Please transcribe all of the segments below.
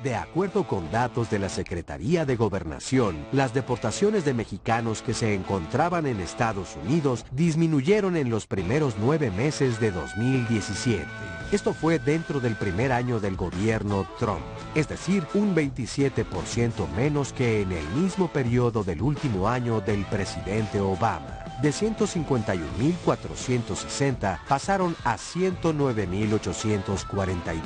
De acuerdo con datos de la Secretaría de Gobernación, las deportaciones de mexicanos que se encontraban en Estados Unidos disminuyeron en los primeros 9 meses de 2017. Esto fue dentro del primer año del gobierno Trump, es decir, un 27% menos que en el mismo periodo del último año del presidente Obama. De 151.460 pasaron a 109.842.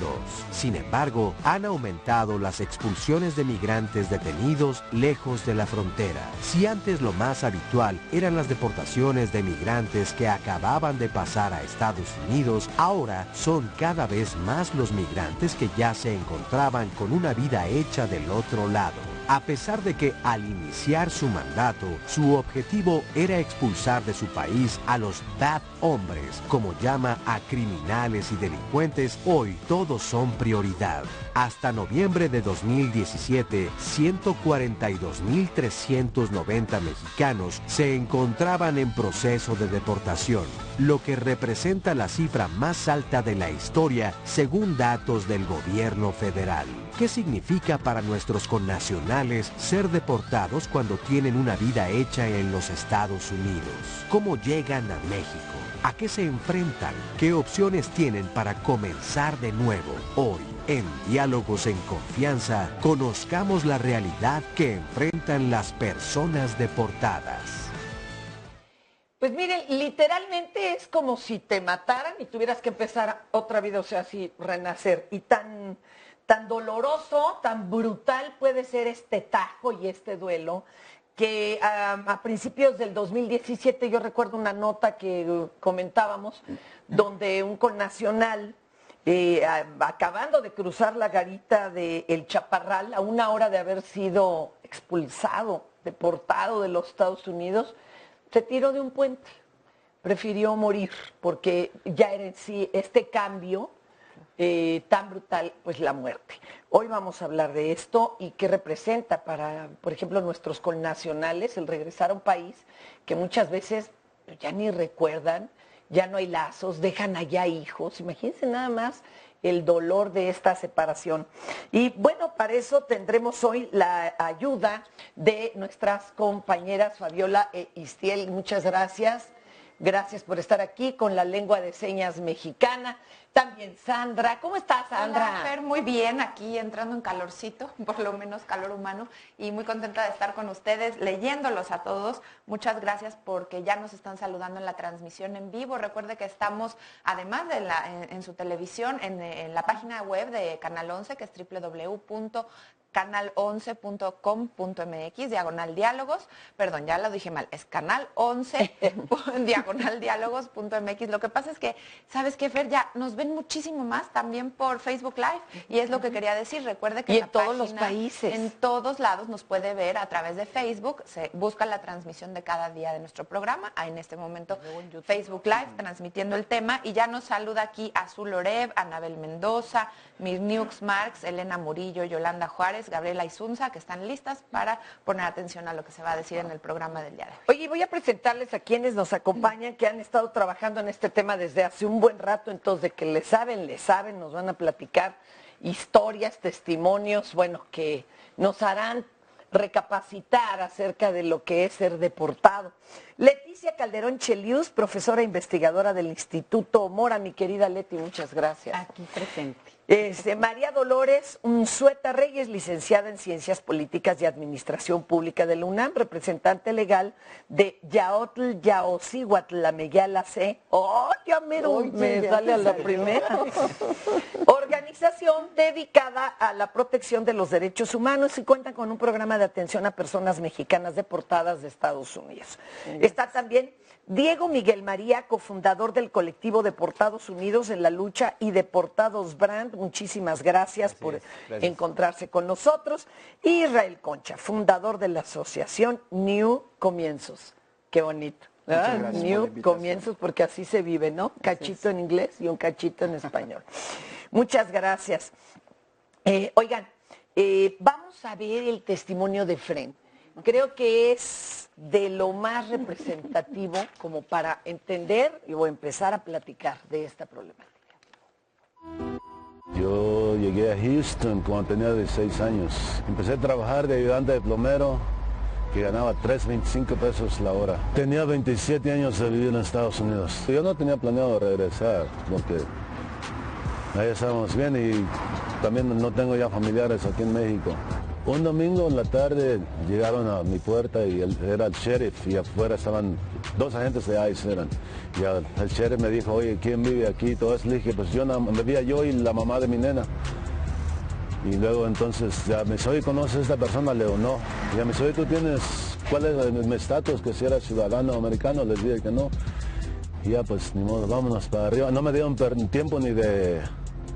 Sin embargo, han aumentado las expulsiones de migrantes detenidos lejos de la frontera. Si antes lo más habitual eran las deportaciones de migrantes que acababan de pasar a Estados Unidos, ahora son cada vez más los migrantes que ya se encontraban con una vida hecha del otro lado. A pesar de que al iniciar su mandato, su objetivo era expulsar de su país a los bad hombres, como llama a criminales y delincuentes, hoy todos son prioridad. Hasta noviembre de 2017, 142.390 mexicanos se encontraban en proceso de deportación, lo que representa la cifra más alta de la historia según datos del gobierno federal. ¿Qué significa para nuestros connacionales ser deportados cuando tienen una vida hecha en los Estados Unidos? ¿Cómo llegan a México? ¿A qué se enfrentan? ¿Qué opciones tienen para comenzar de nuevo? Hoy, en Diálogos en Confianza, conozcamos la realidad que enfrentan las personas deportadas. Pues miren, literalmente es como si te mataran y tuvieras que empezar otra vida, o sea, así renacer. Y tan doloroso, tan brutal puede ser este tajo y este duelo, que a principios del 2017 yo recuerdo una nota que comentábamos, donde un connacional, acabando de cruzar la garita de El Chaparral, a una hora de haber sido expulsado, deportado de los Estados Unidos, se tiró de un puente, prefirió morir, porque ya era en sí este cambio tan brutal, pues la muerte. Hoy vamos a hablar de esto y qué representa para, por ejemplo, nuestros connacionales el regresar a un país que muchas veces ya ni recuerdan, ya no hay lazos, dejan allá hijos. Imagínense nada más el dolor de esta separación. Y bueno, para eso tendremos hoy la ayuda de nuestras compañeras Fabiola e Istiel. Muchas gracias. Gracias por estar aquí con la lengua de señas mexicana. También Sandra. ¿Cómo estás, Sandra? Hola, Fer, muy bien, aquí entrando en calorcito, por lo menos calor humano, y muy contenta de estar con ustedes, leyéndolos a todos. Muchas gracias porque ya nos están saludando en la transmisión en vivo. Recuerde que estamos, además de en su televisión, en la página web de Canal 11, que es www.canal11.com.mx, /diálogos, perdón, ya lo dije mal, es Canal 11, /diálogos.mx. Lo que pasa es que, ¿sabes qué, Fer? Ya nos ven muchísimo más también por Facebook Live, y es lo que quería decir. Recuerde que y en todos los países, en todos lados nos puede ver a través de Facebook. Se busca la transmisión de cada día de nuestro programa, en este momento Facebook Live transmitiendo el tema, y ya nos saluda aquí Azul Oreb, Anabel Mendoza, Mirniux Marx, Elena Murillo, Yolanda Juárez, Gabriela Isunza, que están listas para poner atención a lo que se va a decir en el programa del día de hoy. Oye, voy a presentarles a quienes nos acompañan, que han estado trabajando en este tema desde hace un buen rato. Entonces, de que le saben, nos van a platicar historias, testimonios, bueno, que nos harán recapacitar acerca de lo que es ser deportado. Leticia Calderón Chelius, profesora investigadora del Instituto Mora. Mi querida Leti, muchas gracias. Aquí presente. María Dolores Unzueta Reyes, licenciada en Ciencias Políticas y Administración Pública de la UNAM, representante legal de Yaotl Yaocihuatl, la Meyala C. ¡Oh, ya me sale a la primera! Organizadora organización dedicada a la protección de los derechos humanos y cuenta con un programa de atención a personas mexicanas deportadas de Estados Unidos. Está también Diego Miguel María, cofundador del colectivo Deportados Unidos en la lucha y Deportados Brand. Muchísimas gracias por encontrarse con nosotros. Y Israel Concha, fundador de la asociación New Comienzos. Qué bonito. New Comienzos, porque así se vive, ¿no? Cachito en inglés y un cachito en español. Muchas gracias. Oigan, vamos a ver el testimonio de Fren. Creo que es de lo más representativo como para entender o empezar a platicar de esta problemática. Yo llegué a Houston cuando tenía 16 años. Empecé a trabajar de ayudante de plomero, que ganaba $3.25 pesos la hora. Tenía 27 años de vivir en Estados Unidos. Yo no tenía planeado regresar, porque ahí estábamos bien y también no tengo ya familiares aquí en México. Un domingo en la tarde llegaron a mi puerta y era el sheriff y afuera estaban 2 agentes de ICE eran. Y el sheriff me dijo, oye, ¿quién vive aquí? Todo eso. Le dije, pues vivía yo y la mamá de mi nena. Y luego entonces ya me dice, oye, ¿conoces a esta persona? Le digo, no. Y ya me dice, oye, ¿tú tienes, cuál es mi estatus? Que si era ciudadano americano, les dije que no. Y ya pues, ni modo, vámonos para arriba. No me dieron tiempo ni de,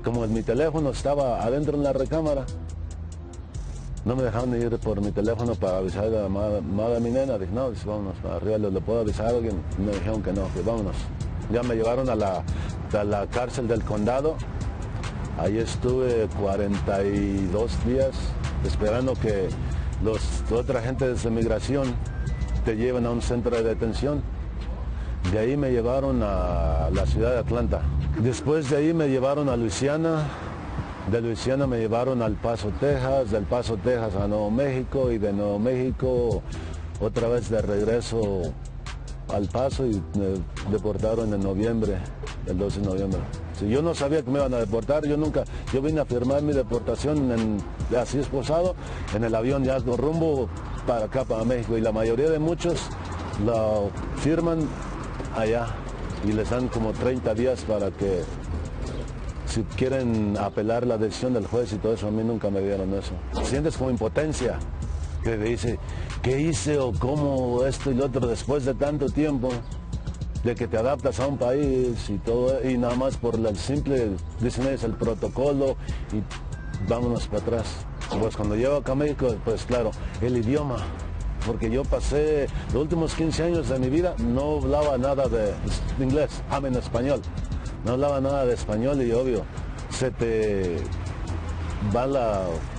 como mi teléfono estaba adentro en la recámara. No me dejaron ir por mi teléfono para avisar a la mamá de mi nena. Dije, no, dice, vámonos para arriba, ¿le puedo avisar a alguien? Y me dijeron que no, pues vámonos. Ya me llevaron a la cárcel del condado. Ahí estuve 42 días esperando que los otros agentes de migración te lleven a un centro de detención. De ahí me llevaron a la ciudad de Atlanta. Después de ahí me llevaron a Luisiana. De Luisiana me llevaron al Paso, Texas, del Paso, Texas a Nuevo México y de Nuevo México otra vez de regreso al Paso y me deportaron en noviembre, el 12 de noviembre. Sí, yo no sabía que me iban a deportar, yo vine a firmar mi deportación así esposado en el avión ya con rumbo para acá, para México, y la mayoría de muchos lo firman allá y les dan como 30 días para que si quieren apelar la decisión del juez y todo eso. A mí nunca me dieron eso. Sientes como impotencia, que te dice, ¿qué hice o cómo esto y lo otro después de tanto tiempo? De que te adaptas a un país y todo, y nada más por el simple, dicen ellos, el protocolo y vámonos para atrás. Pues cuando llego acá a México, pues claro, el idioma, porque yo pasé los últimos 15 años de mi vida, no hablaba nada de inglés, en español. No hablaba nada de español y obvio, se te va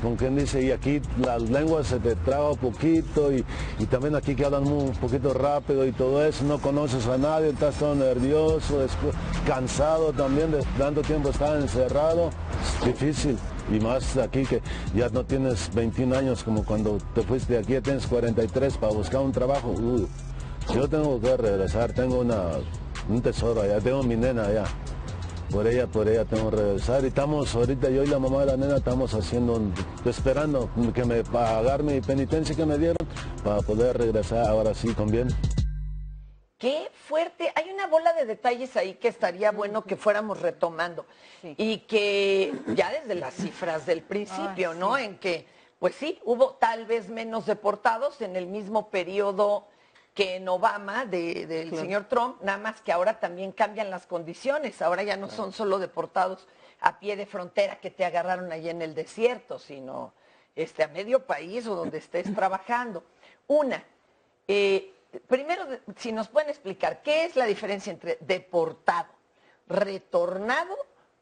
con quien dice, y aquí la lengua se te traba un poquito y también aquí que hablan un poquito rápido y todo eso, no conoces a nadie, estás todo nervioso, cansado también de tanto tiempo estar encerrado, es difícil. Y más aquí que ya no tienes 21 años como cuando te fuiste de aquí, ya tienes 43 para buscar un trabajo. Yo tengo que regresar, tengo un tesoro allá, tengo mi nena allá. Por ella tengo que regresar y estamos ahorita, yo y la mamá de la nena estamos esperando que me pagar mi penitencia que me dieron para poder regresar ahora sí con bien. Qué fuerte, hay una bola de detalles ahí que estaría bueno que fuéramos retomando y que ya desde las cifras del principio, ¿no? En que, pues sí, hubo tal vez menos deportados en el mismo periodo que en Obama del señor Trump, nada más que ahora también cambian las condiciones, ahora ya no son solo deportados a pie de frontera que te agarraron allí en el desierto, sino a medio país o donde estés trabajando. Primero, si nos pueden explicar, ¿qué es la diferencia entre deportado, retornado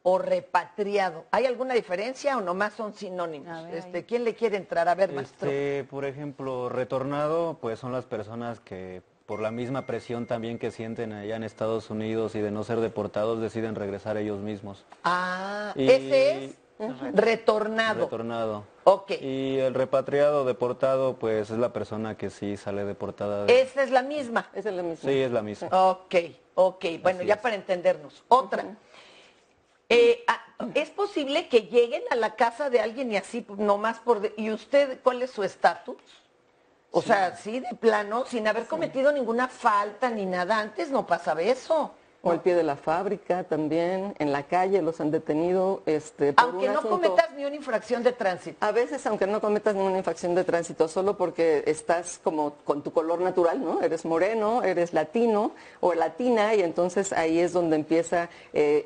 o repatriado? ¿Hay alguna diferencia o nomás son sinónimos? ¿Quién le quiere entrar? A ver, maestro. Por ejemplo, retornado, pues son las personas que por la misma presión también que sienten allá en Estados Unidos y de no ser deportados, deciden regresar ellos mismos. Ese es retornado. Retornado. Ok. Y el repatriado, deportado, pues es la persona que sí sale deportada. ¿Esa es la misma? Esa es la misma. Sí, es la misma. Ok. Bueno, Así ya es. para entendernos. Otra. ¿Es posible que lleguen a la casa de alguien y así nomás ¿y usted cuál es su estatus? O sea, sí, de plano, sin haber cometido ninguna falta ni nada antes, no pasaba eso. O al pie de la fábrica también, en la calle los han detenido. Por Aunque un no asunto, cometas ni una infracción de tránsito. a veces, aunque no cometas ninguna infracción de tránsito, solo porque estás como con tu color natural, ¿no? Eres moreno, eres latino o latina, y entonces ahí es donde empieza,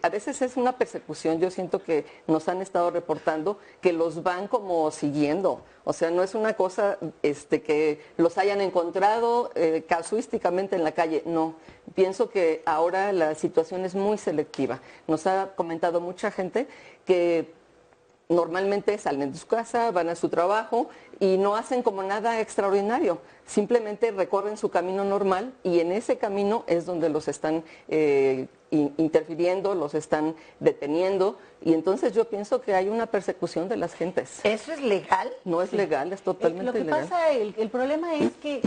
a veces es una persecución. Yo siento que nos han estado reportando que los van como siguiendo. O sea, no es una cosa que los hayan encontrado casuísticamente en la calle, no. Pienso que ahora la situación es muy selectiva. Nos ha comentado mucha gente que normalmente salen de su casa, van a su trabajo y no hacen como nada extraordinario. Simplemente recorren su camino normal y en ese camino es donde los están interfiriendo, los están deteniendo. Y entonces yo pienso que hay una persecución de las gentes. ¿Eso es legal? No es legal, es totalmente ilegal. Lo que pasa, el problema es que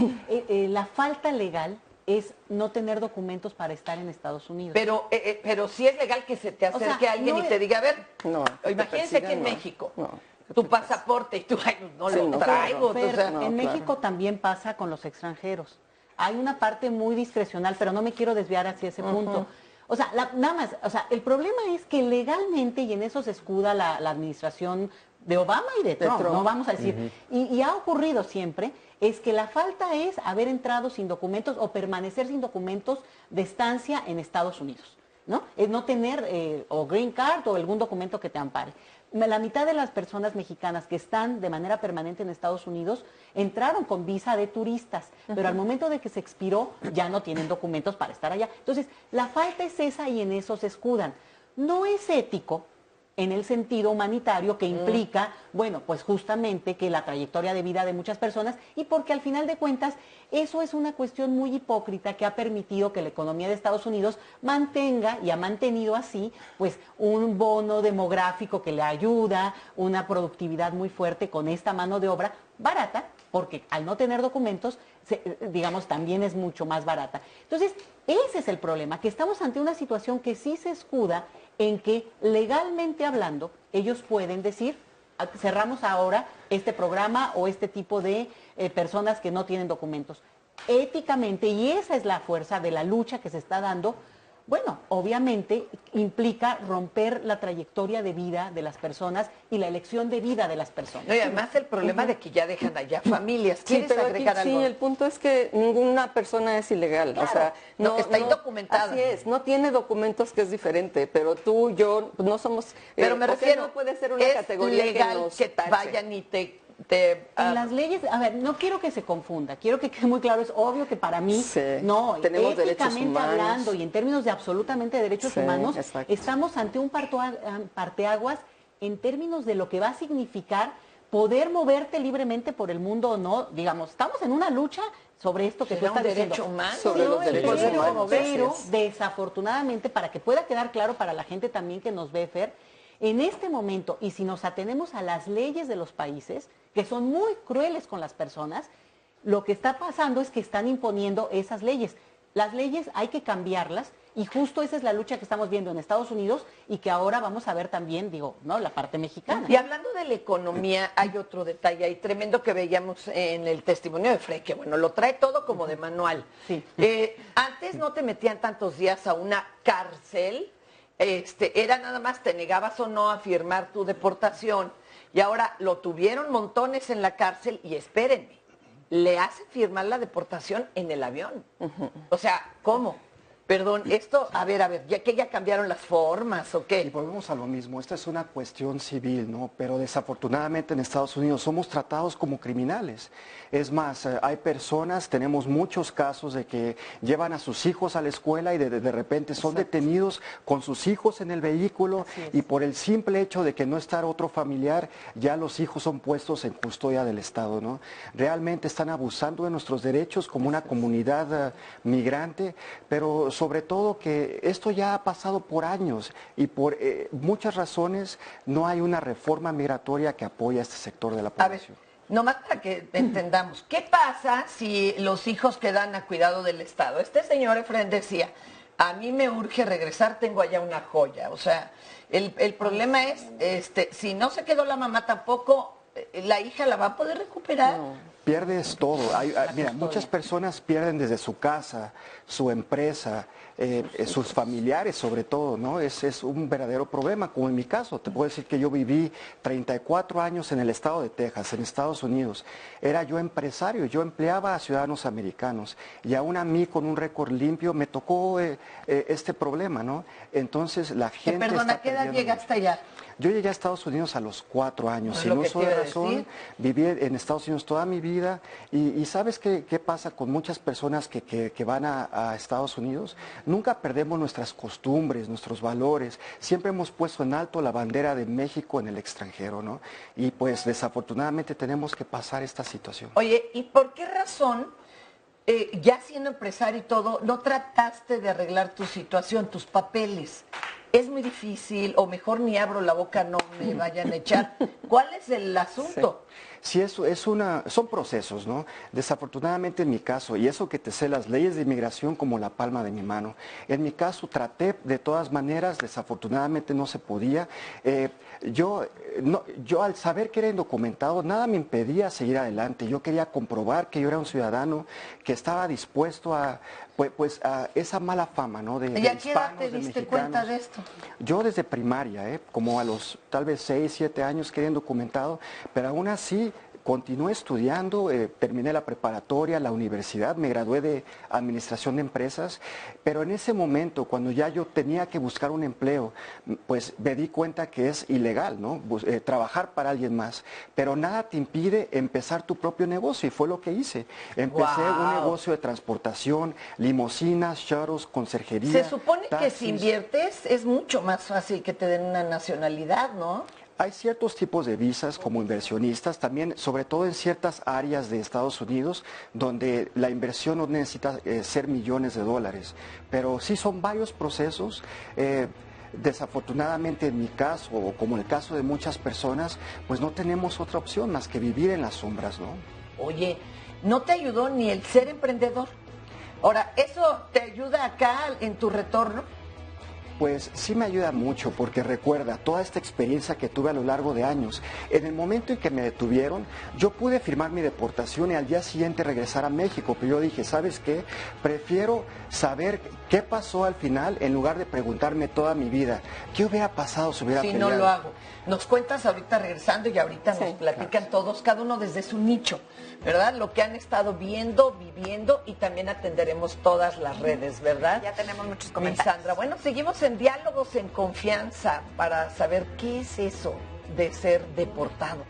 la falta legal es no tener documentos para estar en Estados Unidos. Pero sí es legal que se te acerque alguien no y te diga, a ver, No, imagínense que en México, tu pasaporte y tú, ay, no Sí, lo no, traigo. Pero o sea, no, en claro. México también pasa con los extranjeros. Hay una parte muy discrecional, pero no me quiero desviar hacia ese punto. O sea, nada más, o sea, el problema es que legalmente, y en eso se escuda la administración de Obama y de Trump, ¿no? Vamos a decir. Y ha ocurrido siempre, es que la falta es haber entrado sin documentos o permanecer sin documentos de estancia en Estados Unidos, ¿no? Es no tener o green card o algún documento que te ampare. La mitad de las personas mexicanas que están de manera permanente en Estados Unidos entraron con visa de turistas, pero al momento de que se expiró ya no tienen documentos para estar allá. Entonces, la falta es esa y en eso se escudan. No es ético en el sentido humanitario que implica, bueno, pues justamente que la trayectoria de vida de muchas personas, y porque al final de cuentas eso es una cuestión muy hipócrita que ha permitido que la economía de Estados Unidos mantenga y ha mantenido así pues un bono demográfico que le ayuda, una productividad muy fuerte con esta mano de obra barata, porque al no tener documentos, digamos, también es mucho más barata. Entonces, ese es el problema, que estamos ante una situación que sí se escuda en que legalmente hablando, ellos pueden decir, cerramos ahora este programa o este tipo de personas que no tienen documentos. Éticamente, y esa es la fuerza de la lucha que se está dando, bueno, obviamente implica romper la trayectoria de vida de las personas y la elección de vida de las personas. No, y además el problema de que ya dejan allá familias. Sí, ¿Quieres pero agregar aquí, algo? sí, el punto es que ninguna persona es ilegal. Claro. O sea, No, está indocumentada. Así es, no tiene documentos, que es diferente, pero tú, yo, no somos... Pero me o sea, refiero, no puede ser una es categoría legal que nos que tache. vayan y En las leyes, a ver, no quiero que se confunda, quiero que quede muy claro, es obvio que para mí, Sí, no, tenemos derechos éticamente humanos. hablando y en términos de absolutamente derechos Sí, humanos, exacto. estamos ante un parteaguas en términos de lo que va a significar poder moverte libremente por el mundo o no. Digamos, estamos en una lucha sobre esto que tú ¿Será un estás derecho diciendo. humano? Sobre los derechos humanos, Pero así es. desafortunadamente, para que pueda quedar claro para la gente también que nos ve, Fer, en este momento, y si nos atenemos a las leyes de los países, que son muy crueles con las personas, lo que está pasando es que están imponiendo esas leyes. Las leyes hay que cambiarlas y justo esa es la lucha que estamos viendo en Estados Unidos y que ahora vamos a ver también, digo, ¿no? La parte mexicana. Y hablando de la economía, hay otro detalle ahí tremendo que veíamos en el testimonio de Frey, que bueno, lo trae todo como de manual. Sí. Antes no te metían tantos días a una cárcel, era nada más te negabas o no a firmar tu deportación. Y ahora lo tuvieron montones en la cárcel y espérenme, le hacen firmar la deportación en el avión. O sea, ¿cómo? Perdón, esto, a ver, ya que ya cambiaron las formas o Y qué. volvemos a lo mismo, esta es una cuestión civil, ¿no? Pero desafortunadamente en Estados Unidos somos tratados como criminales. Es más, hay personas, tenemos muchos casos de que llevan a sus hijos a la escuela y de repente son detenidos con sus hijos en el vehículo y por el simple hecho de que no está otro familiar, ya los hijos son puestos en custodia del Estado, ¿no? Realmente están abusando de nuestros derechos como una comunidad migrante, pero sobre todo que esto ya ha pasado por años y por muchas razones no hay una reforma migratoria que apoye a este sector de la A ver, población. nomás para que entendamos, ¿qué pasa si los hijos quedan a cuidado del Estado? Este señor Efren decía, a mí me urge regresar, tengo allá una joya. O sea, el problema es, si no se quedó la mamá tampoco, la hija la va a poder recuperar. No. pierdes todo. Mira, muchas personas pierden desde su casa, su empresa, sus familiares sobre todo, ¿no? Es un verdadero problema, como en mi caso. Te puedo decir que yo viví 34 años en el estado de Texas, en Estados Unidos. Era yo empresario, yo empleaba a ciudadanos americanos y aún a mí con un récord limpio me tocó este problema, ¿no? Entonces la gente... Perdona, ¿a qué edad llegaste allá? Yo llegué a Estados Unidos a los 4 años, sin uso de razón, viví en Estados Unidos toda mi vida y ¿sabes qué pasa con muchas personas que van a Estados Unidos? Nunca perdemos nuestras costumbres, nuestros valores, siempre hemos puesto en alto la bandera de México en el extranjero, ¿no? Y pues desafortunadamente tenemos que pasar esta situación. Oye, ¿y por qué razón, ya siendo empresario y todo, no trataste de arreglar tu situación, tus papeles? Es muy difícil, o mejor ni abro la boca, no me vayan a echar. ¿Cuál es el asunto? Sí, son procesos, ¿no? Desafortunadamente en mi caso, y eso que te sé las leyes de inmigración como la palma de mi mano, en mi caso traté de todas maneras, desafortunadamente no se podía. Yo al saber que era indocumentado, nada me impedía seguir adelante. Yo quería comprobar que yo era un ciudadano que estaba dispuesto a esa mala fama, ¿no? ¿Y a qué edad te diste cuenta de esto? Yo desde primaria, como a los tal vez 6, 7 años quedé indocumentado, pero aún así continué estudiando, terminé la preparatoria, la universidad, me gradué de administración de empresas, pero en ese momento, cuando ya yo tenía que buscar un empleo, pues me di cuenta que es ilegal, ¿no? Trabajar para alguien más, pero nada te impide empezar tu propio negocio y fue lo que hice. Empecé un negocio de transportación, limusinas, shuttles, conserjería. Se supone taxis. Que si inviertes es mucho más fácil que te den una nacionalidad, ¿no? Hay ciertos tipos de visas como inversionistas, también sobre todo en ciertas áreas de Estados Unidos donde la inversión no necesita ser millones de dólares, pero sí son varios procesos. Desafortunadamente en mi caso, o como el caso de muchas personas, pues no tenemos otra opción más que vivir en las sombras, ¿no? Oye, ¿no te ayudó ni el ser emprendedor? Ahora, ¿eso te ayuda acá en tu retorno? Pues sí me ayuda mucho porque recuerda toda esta experiencia que tuve a lo largo de años. En el momento en que me detuvieron, yo pude firmar mi deportación y al día siguiente regresar a México, pero yo dije, ¿sabes qué? Prefiero saber qué pasó al final en lugar de preguntarme toda mi vida, ¿qué hubiera pasado si hubiera peleado? Si no lo hago. Nos cuentas ahorita regresando y ahorita nos platican todos, cada uno desde su nicho, ¿verdad? Lo que han estado viendo, viviendo y también atenderemos todas las redes, ¿verdad? Ya tenemos muchos comentarios. Sandra, bueno, seguimos en diálogos en confianza para saber qué es eso de ser deportado.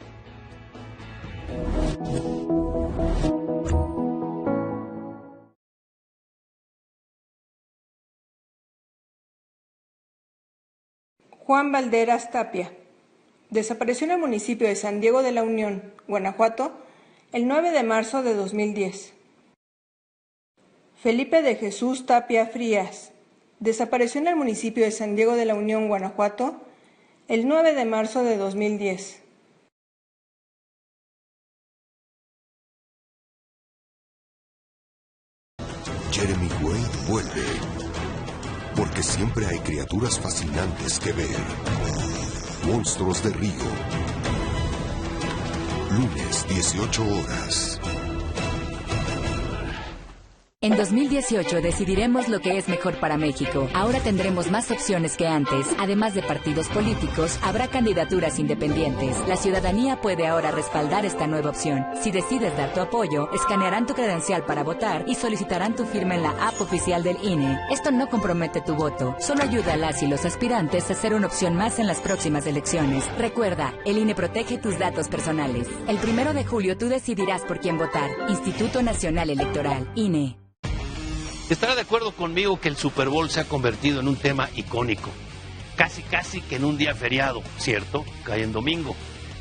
Juan Valderas Tapia. Desapareció en el municipio de San Diego de la Unión, Guanajuato, el 9 de marzo de 2010. Felipe de Jesús Tapia Frías. Desapareció en el municipio de San Diego de la Unión, Guanajuato, el 9 de marzo de 2010. Jeremy Wade vuelve, porque siempre hay criaturas fascinantes que ver. Monstruos de Río. Lunes, 18 horas. En 2018 decidiremos lo que es mejor para México. Ahora tendremos más opciones que antes. Además de partidos políticos, habrá candidaturas independientes. La ciudadanía puede ahora respaldar esta nueva opción. Si decides dar tu apoyo, escanearán tu credencial para votar y solicitarán tu firma en la app oficial del INE. Esto no compromete tu voto, solo ayuda a las y los aspirantes a ser una opción más en las próximas elecciones. Recuerda, el INE protege tus datos personales. El 1 de julio tú decidirás por quién votar. Instituto Nacional Electoral, INE. Estará de acuerdo conmigo que el Super Bowl se ha convertido en un tema icónico. Casi que en un día feriado, ¿cierto? Cae en domingo.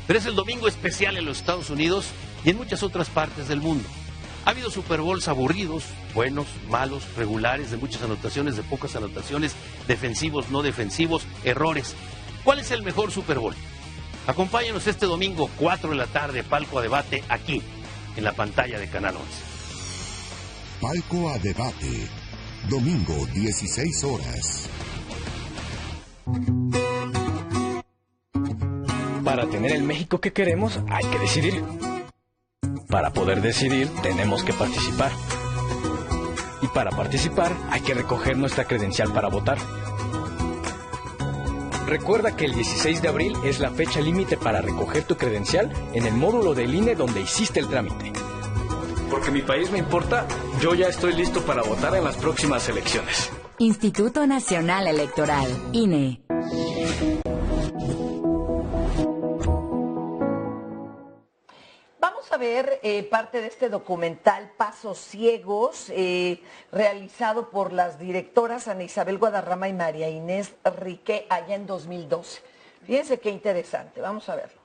Pero es el domingo especial en los Estados Unidos y en muchas otras partes del mundo. Ha habido Super Bowls aburridos, buenos, malos, regulares, de muchas anotaciones, de pocas anotaciones, defensivos, no defensivos, errores. ¿Cuál es el mejor Super Bowl? Acompáñanos este domingo, 4 de la tarde, Palco a Debate, aquí, en la pantalla de Canal 11. Palco a Debate, domingo 16 horas. Para tener el México que queremos, hay que decidir. Para poder decidir, tenemos que participar. Y para participar, hay que recoger nuestra credencial para votar. Recuerda que el 16 de abril es la fecha límite para recoger tu credencial en el módulo del INE donde hiciste el trámite. Porque mi país me importa, yo ya estoy listo para votar en las próximas elecciones. Instituto Nacional Electoral, INE. Vamos a ver parte de este documental Pasos Ciegos, realizado por las directoras Ana Isabel Guadarrama y María Inés Riqué allá en 2012. Fíjense qué interesante, vamos a verlo.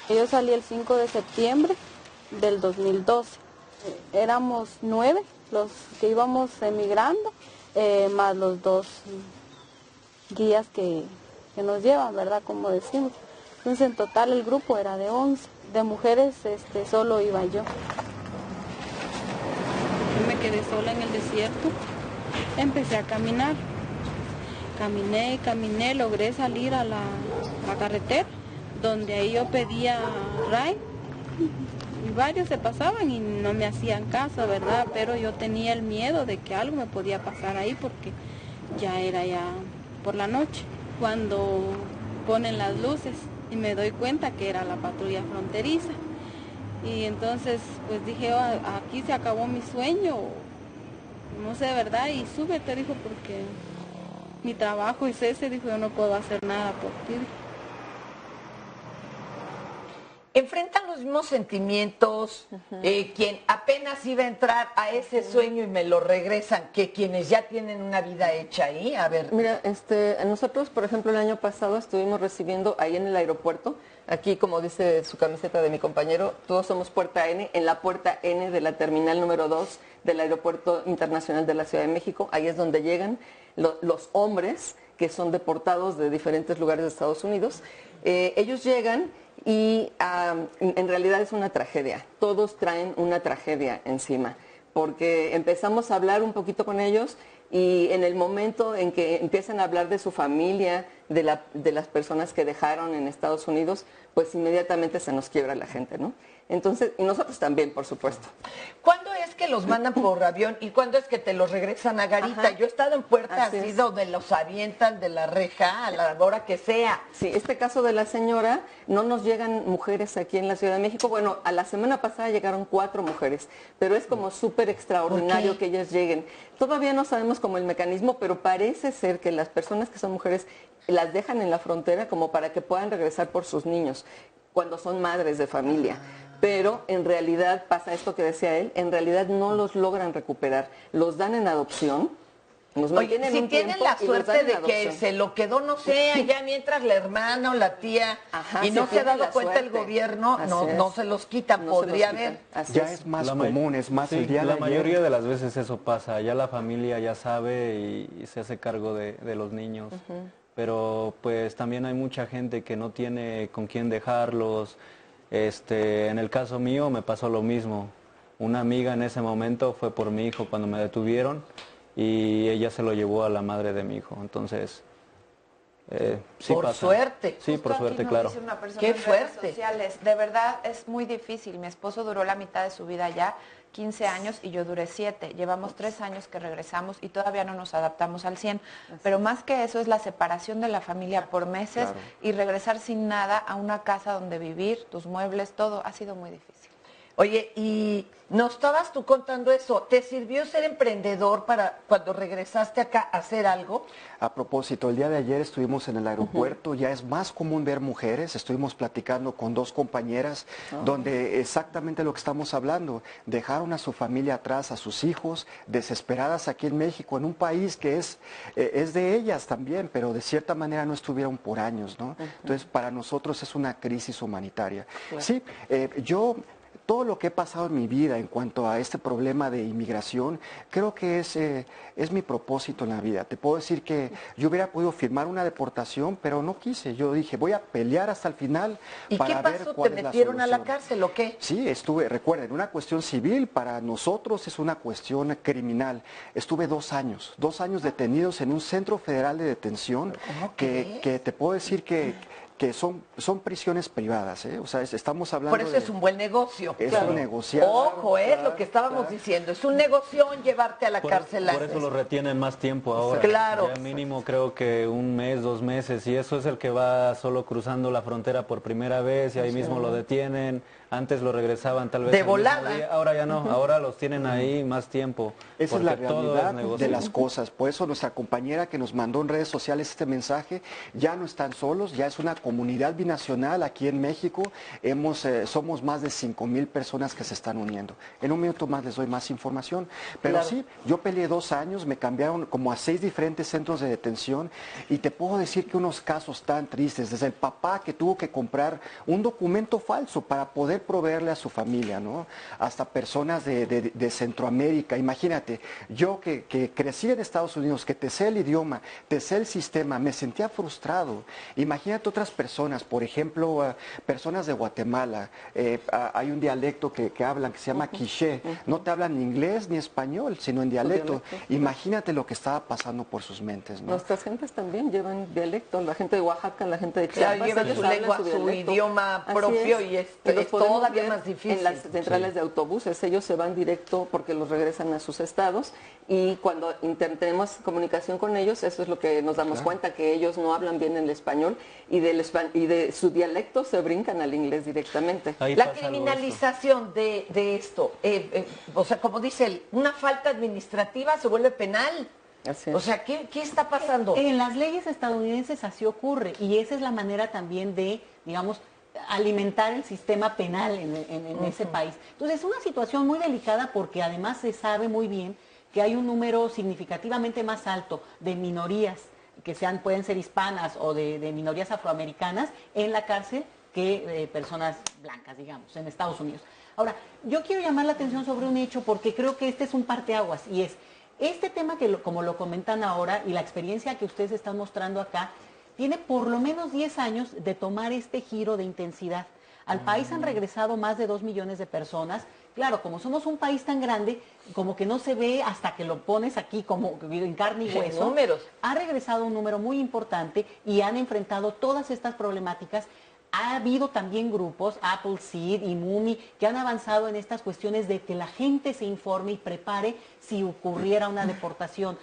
Yo salí el 5 de septiembre del 2012. Éramos 9 los que íbamos emigrando, más los 2 guías que nos llevan, ¿verdad? Como decimos. Entonces en total el grupo era de 11. De mujeres solo iba yo. Yo me quedé sola en el desierto. Empecé a caminar. Caminé, logré salir a la carretera, donde ahí yo pedía RAI, y varios se pasaban y no me hacían caso, ¿verdad? Pero yo tenía el miedo de que algo me podía pasar ahí porque ya era por la noche, cuando ponen las luces y me doy cuenta que era la patrulla fronteriza. Y entonces pues dije, aquí se acabó mi sueño, no sé, ¿verdad? Y súbete, dijo, porque mi trabajo es ese, dijo, yo no puedo hacer nada por ti. Enfrentan los mismos sentimientos quien apenas iba a entrar a ese sueño y me lo regresan, que quienes ya tienen una vida hecha ahí. A ver. Mira, nosotros, por ejemplo, el año pasado estuvimos recibiendo ahí en el aeropuerto, aquí como dice su camiseta de mi compañero, todos somos puerta N, en la puerta N de la terminal número 2 del Aeropuerto Internacional de la Ciudad de México. Ahí es donde llegan los hombres que son deportados de diferentes lugares de Estados Unidos. Ellos llegan y en realidad es una tragedia. Todos traen una tragedia encima, porque empezamos a hablar un poquito con ellos y en el momento en que empiezan a hablar de su familia, de las personas que dejaron en Estados Unidos, pues inmediatamente se nos quiebra la gente, ¿no? Entonces, y nosotros también, por supuesto. ¿Cuándo es que los mandan por avión y cuándo es que te los regresan a Garita? Ajá. Yo he estado en puertas así donde los avientan de la reja a la hora que sea. Sí, este caso de la señora, no nos llegan mujeres aquí en la Ciudad de México. Bueno, a la semana pasada llegaron 4 mujeres, pero es como súper extraordinario que ellas lleguen. Todavía no sabemos como el mecanismo, pero parece ser que las personas que son mujeres las dejan en la frontera como para que puedan regresar por sus niños cuando son madres de familia. Pero en realidad pasa esto que decía él, en realidad no los logran recuperar, los dan en adopción, los mantienen si un tienen tiempo la y los suerte dan en de adopción. que se lo quedó, no sé, allá mientras la hermana o la tía, y no se ha dado cuenta el gobierno, no se los quita, podría haber. Ya es más común, es más el día de ayer. La mayoría de las veces eso pasa, ya la familia ya sabe y se hace cargo de los niños. Pero pues también hay mucha gente que no tiene con quién dejarlos. En el caso mío me pasó lo mismo. Una amiga en ese momento fue por mi hijo cuando me detuvieron y ella se lo llevó a la madre de mi hijo. Entonces, sí por pasa. Suerte. Sí, Justo por suerte, claro. Dice una persona Qué en redes fuerte. sociales, de verdad es muy difícil. Mi esposo duró la mitad de su vida allá, 15 años, y yo duré 7. Llevamos 3 años que regresamos y todavía no nos adaptamos al 100. Pero más que eso es la separación de la familia por meses, claro, y regresar sin nada a una casa donde vivir, tus muebles, todo ha sido muy difícil. Oye, y nos estabas tú contando eso, ¿te sirvió ser emprendedor para cuando regresaste acá hacer algo? A propósito, el día de ayer estuvimos en el aeropuerto, ya es más común ver mujeres, estuvimos platicando con 2 compañeras donde exactamente lo que estamos hablando, dejaron a su familia atrás, a sus hijos, desesperadas aquí en México, en un país que es de ellas también, pero de cierta manera no estuvieron por años, ¿no? Entonces, para nosotros es una crisis humanitaria. Claro. Sí, yo todo lo que he pasado en mi vida en cuanto a este problema de inmigración, creo que es mi propósito en la vida. Te puedo decir que yo hubiera podido firmar una deportación, pero no quise. Yo dije, voy a pelear hasta el final para ver cuál es la ¿Te metieron a la solución. cárcel o qué? Sí, recuerden, una cuestión civil para nosotros es una cuestión criminal. Estuve 2 años detenidos en un centro federal de detención que te puedo decir que son prisiones privadas, ¿eh? O sea, estamos hablando Por eso es un buen negocio. Es un negociado. Ojo, es lo que estábamos diciendo. Es un negocio llevarte a la cárcel. Por eso lo retienen más tiempo ahora. Claro. Ya mínimo creo que 1 mes, 2 meses, y eso es el que va solo cruzando la frontera por primera vez y ahí mismo lo detienen. Antes lo regresaban tal vez de el mismo volada. día. Ahora ya no, ahora los tienen ahí más tiempo. Esa es la todo realidad es negocio. de las cosas. Por eso nuestra compañera que nos mandó en redes sociales este mensaje, ya no están solos, ya es una comunidad binacional aquí en México. Somos más de 5,000 personas que se están uniendo. En un minuto más les doy más información. Pero claro. Sí, yo peleé 2 años, me cambiaron como a 6 diferentes centros de detención y te puedo decir que unos casos tan tristes, desde el papá que tuvo que comprar un documento falso para poder proveerle a su familia, ¿no? Hasta personas de Centroamérica. Imagínate, yo que crecí en Estados Unidos, que te sé el idioma, te sé el sistema, me sentía frustrado. Imagínate otras personas, por ejemplo, personas de Guatemala. Hay un dialecto que hablan que se llama quiché. No te hablan ni inglés ni español, sino en dialecto. Imagínate lo que estaba pasando por sus mentes, ¿no? Nuestras gentes también llevan dialecto. La gente de Oaxaca, la gente de Chiapas. Llevan su lengua, su idioma propio y es todavía más difícil. En las centrales de autobuses, ellos se van directo porque los regresan a sus estados y cuando tenemos comunicación con ellos, eso es lo que nos damos cuenta, que ellos no hablan bien el español y de su dialecto se brincan al inglés directamente. La criminalización de esto, o sea, como dice él, una falta administrativa se vuelve penal. O sea, ¿qué está pasando? En las leyes estadounidenses así ocurre y esa es la manera también de, digamos, alimentar el sistema penal en ese país. Entonces es una situación muy delicada porque además se sabe muy bien que hay un número significativamente más alto de minorías que pueden ser hispanas o de minorías afroamericanas en la cárcel que personas blancas, digamos, en Estados Unidos. Ahora, yo quiero llamar la atención sobre un hecho porque creo que este es un parteaguas y es este tema como lo comentan ahora y la experiencia que ustedes están mostrando acá, tiene por lo menos 10 años de tomar este giro de intensidad. Al país han regresado más de 2 millones de personas. Claro, como somos un país tan grande, como que no se ve hasta que lo pones aquí como en carne y hueso. Números. Ha regresado un número muy importante y han enfrentado todas estas problemáticas. Ha habido también grupos, Appleseed y Mumi, que han avanzado en estas cuestiones de que la gente se informe y prepare si ocurriera una deportación.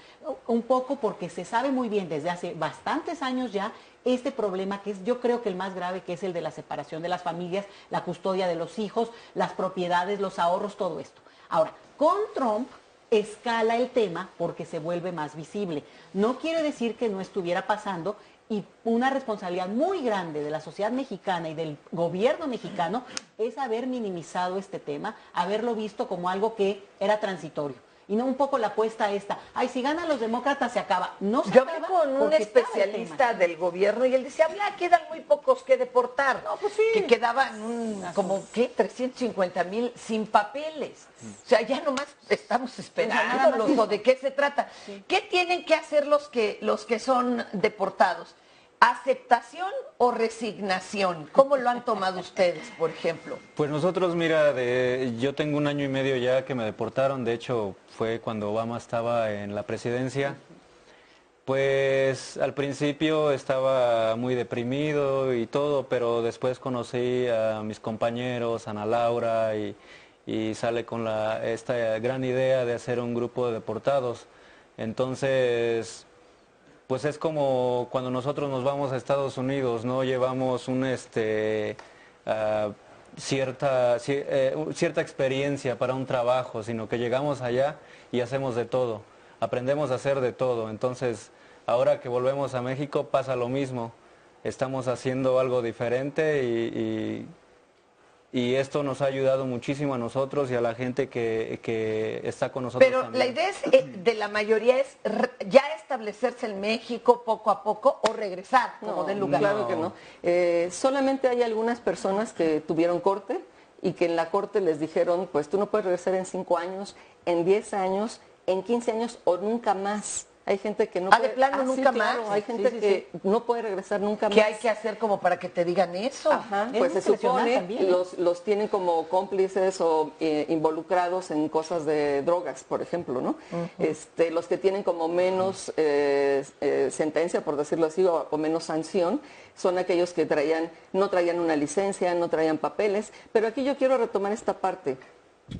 Un poco porque se sabe muy bien desde hace bastantes años ya este problema que es yo creo que el más grave, que es el de la separación de las familias, la custodia de los hijos, las propiedades, los ahorros, todo esto. Ahora, con Trump escala el tema porque se vuelve más visible. No quiere decir que no estuviera pasando y una responsabilidad muy grande de la sociedad mexicana y del gobierno mexicano es haber minimizado este tema, haberlo visto como algo que era transitorio. Y no un poco la apuesta esta, ay, si ganan los demócratas se acaba. No se acaba. Yo hablé con un especialista del gobierno y él decía, quedan muy pocos que deportar. No, pues sí. Que quedaban como, 350,000 sin papeles. O sea, ya nomás estamos esperándolos, o de qué se trata. Sí. ¿Qué tienen que hacer los que son deportados? ¿Aceptación o resignación? ¿Cómo lo han tomado ustedes, por ejemplo? Pues nosotros, mira, yo tengo 1 año y medio ya que me deportaron, de hecho fue cuando Obama estaba en la presidencia. Pues al principio estaba muy deprimido y todo, pero después conocí a mis compañeros, Ana Laura, y sale con esta gran idea de hacer un grupo de deportados. Entonces, pues es como cuando nosotros nos vamos a Estados Unidos, no llevamos cierta experiencia para un trabajo, sino que llegamos allá y hacemos de todo, aprendemos a hacer de todo. Entonces, ahora que volvemos a México pasa lo mismo, estamos haciendo algo diferente y esto nos ha ayudado muchísimo a nosotros y a la gente que está con nosotros. Pero también. la idea de la mayoría es ya establecerse en México poco a poco o regresar como del lugar. Claro que no. Solamente hay algunas personas que tuvieron corte y que en la corte les dijeron, pues tú no puedes regresar en 5 años, en 10 años, en 15 años o nunca más. Hay gente que no de puede... plano nunca claro, más. hay gente que no puede regresar nunca más. ¿Qué hay que hacer como para que te digan eso? Ajá, pues se supone los tienen como cómplices o involucrados en cosas de drogas, por ejemplo, ¿no? Los que tienen como menos sentencia, por decirlo así, o menos sanción, son aquellos que no traían una licencia, no traían papeles. Pero aquí yo quiero retomar esta parte.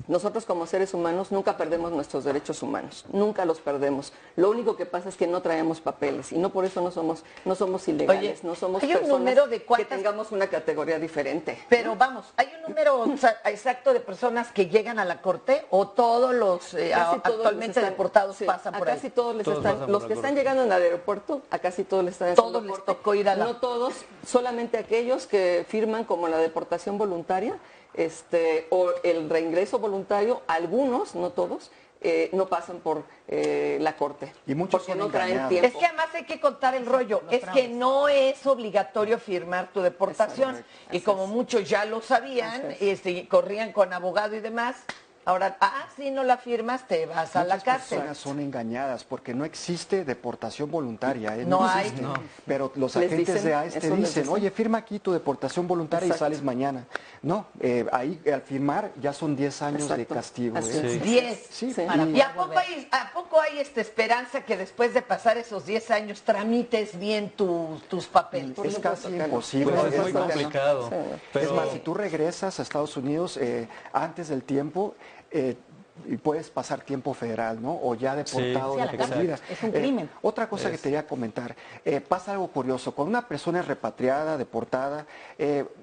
Nosotros como seres humanos nunca perdemos nuestros derechos humanos, nunca los perdemos. Lo único que pasa es que no traemos papeles y no por eso no somos ilegales, no somos personas que tengamos una categoría diferente. Pero vamos, ¿hay un número exacto de personas que llegan a la corte o todos los actualmente deportados pasan por ahí? Casi todos les están, los que están llegando en el aeropuerto, a casi todos les están haciendo corte. Todos les tocó ir a la... No todos, solamente aquellos que firman como la deportación voluntaria, o el reingreso voluntario, algunos, no todos, no pasan por la corte. Y muchos porque no traen tiempo. Es que además hay que contar el rollo. Es que no es obligatorio firmar tu deportación. Y como muchos ya lo sabían, corrían con abogado y demás. Ahora, si no la firmas, te vas a la cárcel. Muchas personas son engañadas porque no existe deportación voluntaria. No hay. Existe. Pero los agentes de ICE te dicen, oye, firma aquí tu deportación voluntaria y sales mañana. No, ahí al firmar ya son 10 años de castigo. 10. Sí. ¿Y a poco hay esperanza que después de pasar esos 10 años tramites bien tus papeles? Es casi imposible. Pues es muy complicado. Pero... Es más, si tú regresas a Estados Unidos antes del tiempo, y puedes pasar tiempo federal, ¿no? O ya deportado de por vida. Es un crimen. Otra cosa que te quería comentar, pasa algo curioso. Cuando una persona es repatriada, deportada,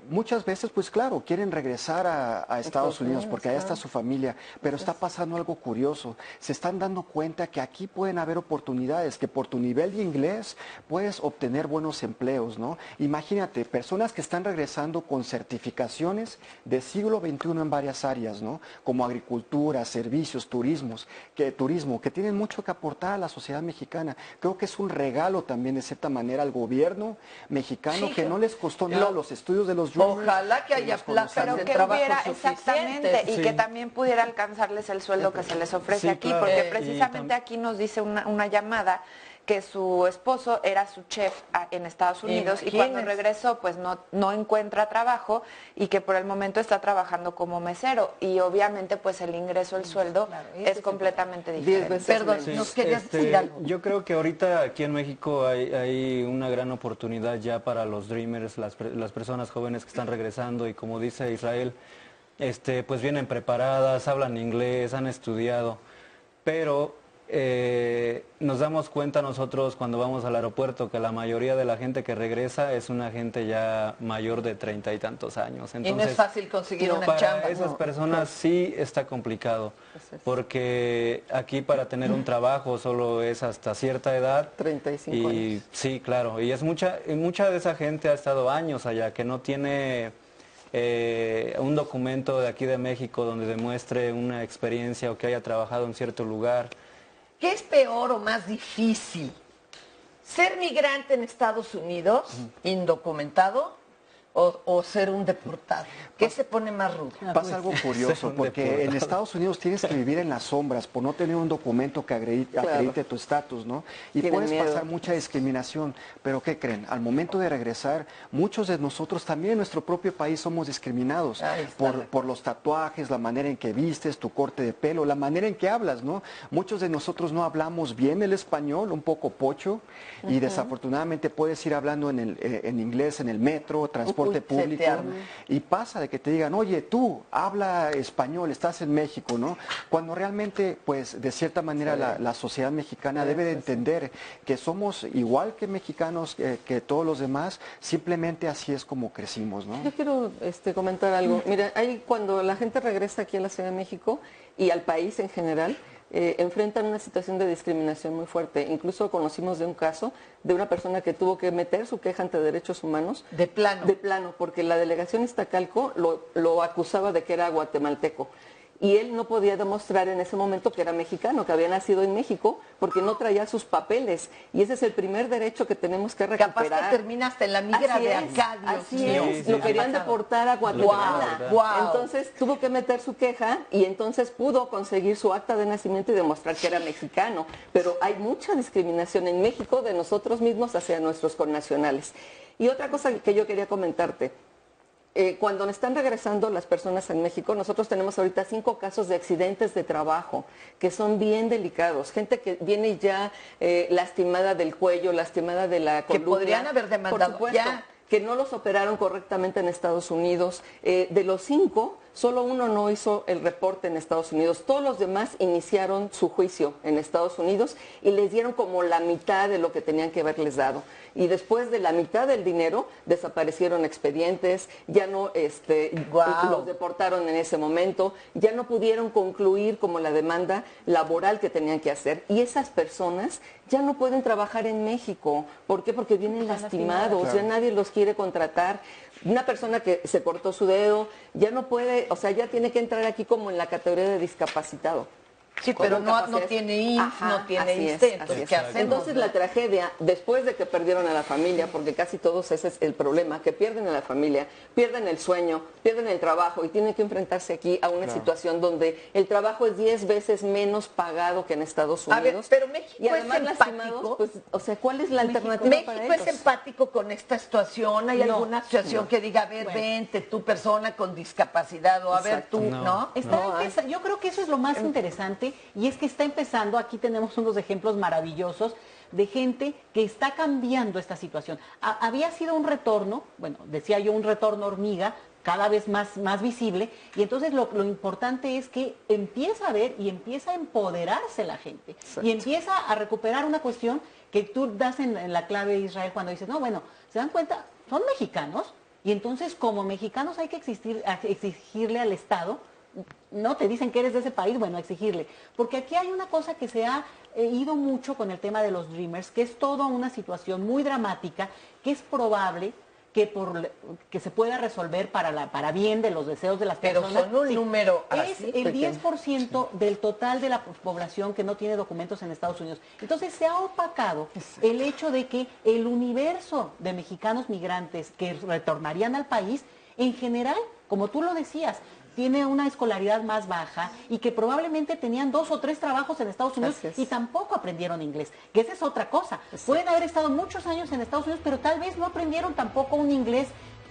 muchas veces, pues claro, quieren regresar a Estados Unidos porque allá está su familia, pero está pasando algo curioso. Se están dando cuenta que aquí pueden haber oportunidades, que por tu nivel de inglés puedes obtener buenos empleos, ¿no? Imagínate, personas que están regresando con certificaciones de siglo XXI en varias áreas, ¿no? Como agricultura, servicios, turismo, que tienen mucho que aportar a la sociedad mexicana. Creo que es un regalo también de cierta manera al gobierno mexicano que no les costó nada los estudios de los juniors. Ojalá que haya plazas de trabajo exactamente y que también pudiera alcanzarles el sueldo que se les ofrece aquí, claro. Porque precisamente aquí nos dice una llamada que su esposo era su chef en Estados Unidos y cuando regresó pues no encuentra trabajo y que por el momento está trabajando como mesero y obviamente pues el ingreso, el sueldo es completamente diferente. Perdón, nos querías decir algo. Yo creo que ahorita aquí en México hay una gran oportunidad ya para los Dreamers, las personas jóvenes que están regresando y como dice Israel, pues vienen preparadas, hablan inglés, han estudiado, pero nos damos cuenta nosotros cuando vamos al aeropuerto que la mayoría de la gente que regresa es una gente ya mayor de 30 y tantos años. Entonces, y no es fácil conseguir una para chamba. Esas personas sí está complicado, porque aquí para tener un trabajo solo es hasta cierta edad. 35 años. Sí, claro, y mucha de esa gente ha estado años allá, que no tiene un documento de aquí de México donde demuestre una experiencia o que haya trabajado en cierto lugar. ¿Qué es peor o más difícil? ¿Ser migrante en Estados Unidos, indocumentado, o ser un deportado? ¿Qué se pone más rudo? Pasa algo curioso, porque en Estados Unidos tienes que vivir en las sombras por no tener un documento que acredite tu estatus, ¿no? Y puedes pasar mucha discriminación. Pero ¿qué creen? Al momento de regresar, muchos de nosotros también en nuestro propio país somos discriminados por los tatuajes, la manera en que vistes, tu corte de pelo, la manera en que hablas, ¿no? Muchos de nosotros no hablamos bien el español, un poco pocho, y desafortunadamente puedes ir hablando en inglés en el metro, transporte público, y pasa de que te digan, oye, tú habla español, estás en México, ¿no? Cuando realmente, pues, de cierta manera la sociedad mexicana debe de entender que somos igual que mexicanos, que todos los demás, simplemente así es como crecimos, ¿no? Yo quiero comentar algo. Mira, cuando la gente regresa aquí a la Ciudad de México y al país en general, enfrentan una situación de discriminación muy fuerte. Incluso conocimos de un caso de una persona que tuvo que meter su queja ante derechos humanos. De plano. De plano, porque la delegación Iztacalco lo acusaba de que era guatemalteco. y él no podía demostrar en ese momento que era mexicano, que había nacido en México, porque no traía sus papeles. Y ese es el primer derecho que tenemos que recuperar. Capaz que termina hasta en la migra de acá, Dios así mío. es. Lo querían deportar a Guatemala. Wow. Entonces tuvo que meter su queja y entonces pudo conseguir su acta de nacimiento y demostrar que era mexicano. Pero hay mucha discriminación en México de nosotros mismos hacia nuestros connacionales. Y otra cosa que yo quería comentarte. Cuando están regresando las personas en México, nosotros tenemos ahorita 5 casos de accidentes de trabajo que son bien delicados. Gente que viene ya lastimada del cuello, lastimada de la columna. Que podrían haber demandado. Por supuesto, que no los operaron correctamente en Estados Unidos. De los 5, solo uno no hizo el reporte en Estados Unidos. Todos los demás iniciaron su juicio en Estados Unidos y les dieron como la mitad de lo que tenían que haberles dado. Y después de la mitad del dinero, desaparecieron expedientes, ya no los deportaron en ese momento, ya no pudieron concluir como la demanda laboral que tenían que hacer. Y esas personas ya no pueden trabajar en México. ¿Por qué? Porque vienen lastimados, claro. Ya nadie los quiere contratar. Una persona que se cortó su dedo ya no puede, o sea, ya tiene que entrar aquí como en la categoría de discapacitado. Sí, pero no tiene IMSS, no tiene ISSSTE, entonces ¿qué hacemos? Entonces la tragedia, después de que perdieron a la familia, porque casi todos ese es el problema, que pierden a la familia, pierden el sueño, pierden el trabajo y tienen que enfrentarse aquí a una situación donde el trabajo es 10 veces menos pagado que en Estados Unidos. A ver, pero México y además es empático. Pues, o sea, ¿cuál es la alternativa para ellos? ¿México es empático con esta situación? ¿Hay alguna asociación que diga, a ver, vente, tú persona con discapacidad, o a ver, tú, ¿no? Yo creo que eso es lo más interesante. Y es que está empezando, aquí tenemos unos ejemplos maravillosos de gente que está cambiando esta situación. Había sido un retorno, bueno, decía yo un retorno hormiga, cada vez más visible, y entonces lo importante es que empieza a ver y empieza a empoderarse la gente. Exacto. Y empieza a recuperar una cuestión que tú das en la clave de Israel cuando dices, no, bueno, se dan cuenta, son mexicanos, y entonces como mexicanos hay que exigirle al Estado. No te dicen que eres de ese país, bueno, exigirle. Porque aquí hay una cosa que se ha ido mucho con el tema de los Dreamers, que es toda una situación muy dramática, que es probable que se pueda resolver para bien de los deseos de las personas. Pero son un número así. Es el 10% del total de la población que no tiene documentos en Estados Unidos. Entonces se ha opacado el hecho de que el universo de mexicanos migrantes que retornarían al país, en general, como tú lo decías, tiene una escolaridad más baja y que probablemente tenían 2 o 3 trabajos en Estados Unidos y tampoco aprendieron inglés, que esa es otra cosa. Pueden haber estado muchos años en Estados Unidos, pero tal vez no aprendieron tampoco un inglés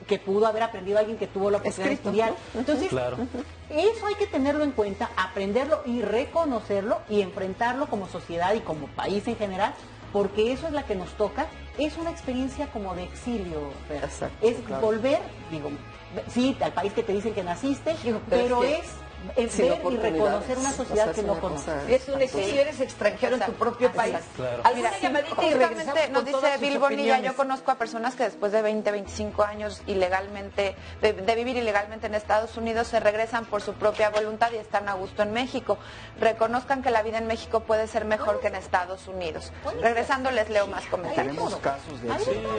que pudo haber aprendido alguien que tuvo la oportunidad de estudiar. Entonces, eso hay que tenerlo en cuenta, aprenderlo y reconocerlo y enfrentarlo como sociedad y como país en general, porque eso es la que nos toca. Es una experiencia como de exilio, es volver, digo, sí, al país que te dicen que naciste, pero es ver y reconocer una sociedad que no conoces. Es un exilio, eres extranjero en tu propio país. Claro. Alguna llamadita y regresamos. Nos dice Bill Bonilla, yo conozco a personas que después de 20, 25 años ilegalmente, de vivir ilegalmente en Estados Unidos, se regresan por su propia voluntad y están a gusto en México. Reconozcan que la vida en México puede ser mejor que en Estados Unidos. Regresando les leo más comentarios. Tenemos casos de exilio.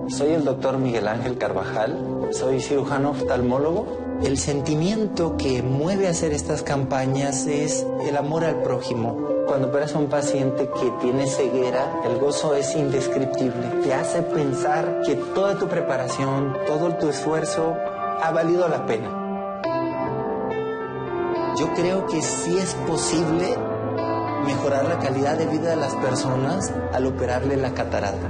Soy el doctor Miguel Ángel Carvajal, soy cirujano oftalmólogo. El sentimiento que mueve a hacer estas campañas es el amor al prójimo. Cuando operas a un paciente que tiene ceguera, el gozo es indescriptible. Te hace pensar que toda tu preparación, todo tu esfuerzo ha valido la pena. Yo creo que sí es posible mejorar la calidad de vida de las personas al operarle la catarata.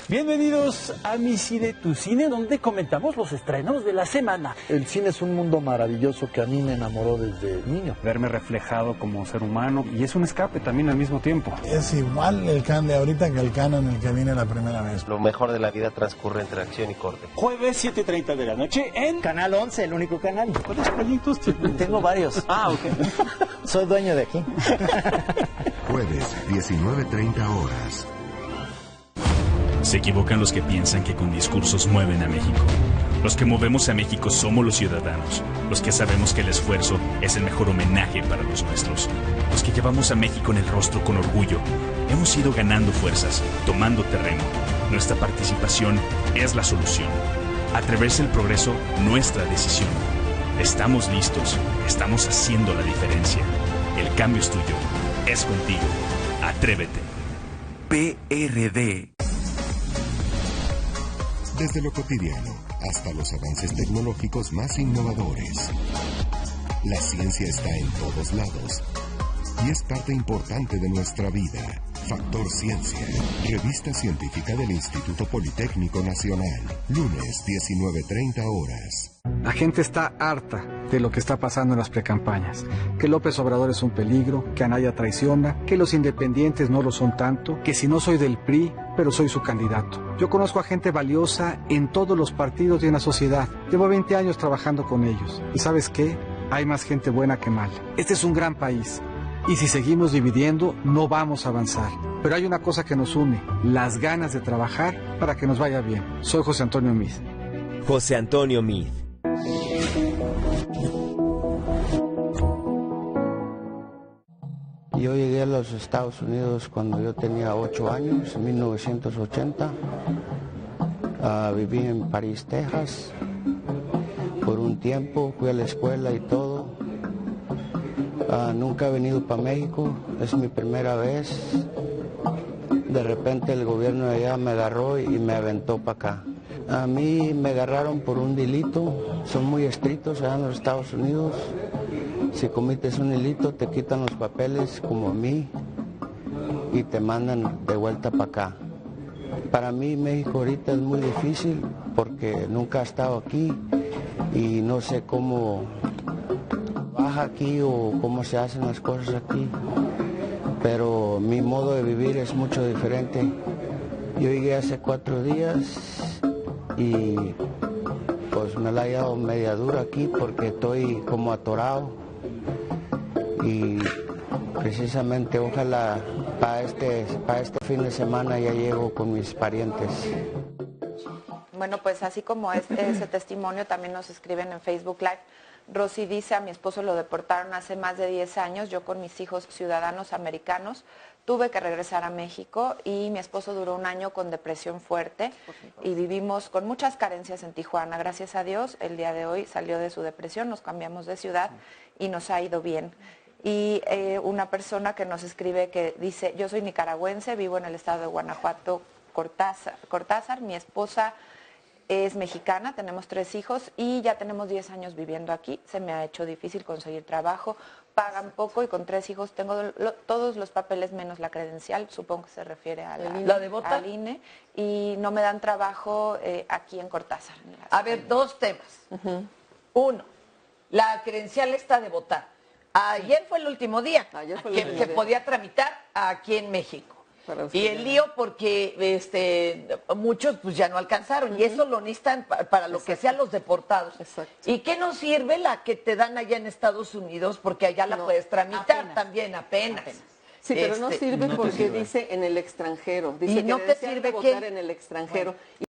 Bienvenidos a Mi Cine, Tu Cine, donde comentamos los estrenos de la semana. El cine es un mundo maravilloso que a mí me enamoró desde niño. Verme reflejado como ser humano y es un escape también al mismo tiempo. Es igual el Cannes de ahorita que el Cannes en el que vine la primera vez. Lo mejor de la vida transcurre entre acción y corte. Jueves 7:30 de la noche en Canal 11, el único canal. ¿Cuántos proyectos tienes? Tengo varios. Ah, ok. Soy dueño de aquí. Jueves, 19:30 horas. Se equivocan los que piensan que con discursos mueven a México. Los que movemos a México somos los ciudadanos, los que sabemos que el esfuerzo es el mejor homenaje para los nuestros, los que llevamos a México en el rostro con orgullo, hemos ido ganando fuerzas, tomando terreno. Nuestra participación es la solución. Atreverse el progreso, nuestra decisión. Estamos listos, estamos haciendo la diferencia. El cambio es tuyo, es contigo. Atrévete. PRD. Desde lo cotidiano hasta los avances tecnológicos más innovadores. La ciencia está en todos lados y es parte importante de nuestra vida. Factor Ciencia, revista científica del Instituto Politécnico Nacional, lunes 19:30 horas. La gente está harta de lo que está pasando en las precampañas, que López Obrador es un peligro, que Anaya traiciona, que los independientes no lo son tanto, que si no soy del PRI, pero soy su candidato. Yo conozco a gente valiosa en todos los partidos y en la sociedad. Llevo 20 años trabajando con ellos. ¿Y sabes qué? Hay más gente buena que mala. Este es un gran país. Y si seguimos dividiendo, no vamos a avanzar. Pero hay una cosa que nos une, las ganas de trabajar para que nos vaya bien. Soy José Antonio Meade. José Antonio Meade. Yo llegué a los Estados Unidos cuando yo tenía 8 años, en 1980. Viví en París, Texas. Por un tiempo fui a la escuela y todo. Nunca he venido para México, es mi primera vez. De repente el gobierno de allá me agarró y me aventó para acá. A mí me agarraron por un delito, son muy estrictos allá en los Estados Unidos. Si cometes un delito te quitan los papeles como a mí y te mandan de vuelta para acá. Para mí México ahorita es muy difícil porque nunca he estado aquí y no sé cómo baja aquí o cómo se hacen las cosas aquí, pero mi modo de vivir es mucho diferente. Yo llegué hace 4 días y pues me la he dado media dura aquí porque estoy como atorado y precisamente ojalá para este fin de semana ya llego con mis parientes. Bueno, pues así como ese testimonio también nos escriben en Facebook Live. Rosy dice, a mi esposo lo deportaron hace más de 10 años, yo con mis hijos ciudadanos americanos tuve que regresar a México y mi esposo duró 1 año con depresión fuerte y vivimos con muchas carencias en Tijuana. Gracias a Dios, el día de hoy salió de su depresión, nos cambiamos de ciudad y nos ha ido bien. Y una persona que nos escribe que dice, yo soy nicaragüense, vivo en el estado de Guanajuato, Cortázar, mi esposa es mexicana, tenemos 3 hijos y ya tenemos 10 años viviendo aquí. Se me ha hecho difícil conseguir trabajo, pagan poco y con 3 hijos tengo todos los papeles menos la credencial, supongo que se refiere a ¿La de votar? al INE, y no me dan trabajo aquí en Cortázar. A ver, 2 temas. 1, la credencial está de votar. Ayer fue el último día que se podía tramitar aquí en México. Y el lío porque muchos pues ya no alcanzaron y eso lo necesitan para lo que sean los deportados. ¿Y qué nos sirve la que te dan allá en Estados Unidos? Porque allá la puedes tramitar también apenas. Sí, pero no sirve porque dice en el extranjero. Dice ¿Y no te sirve votar en el extranjero.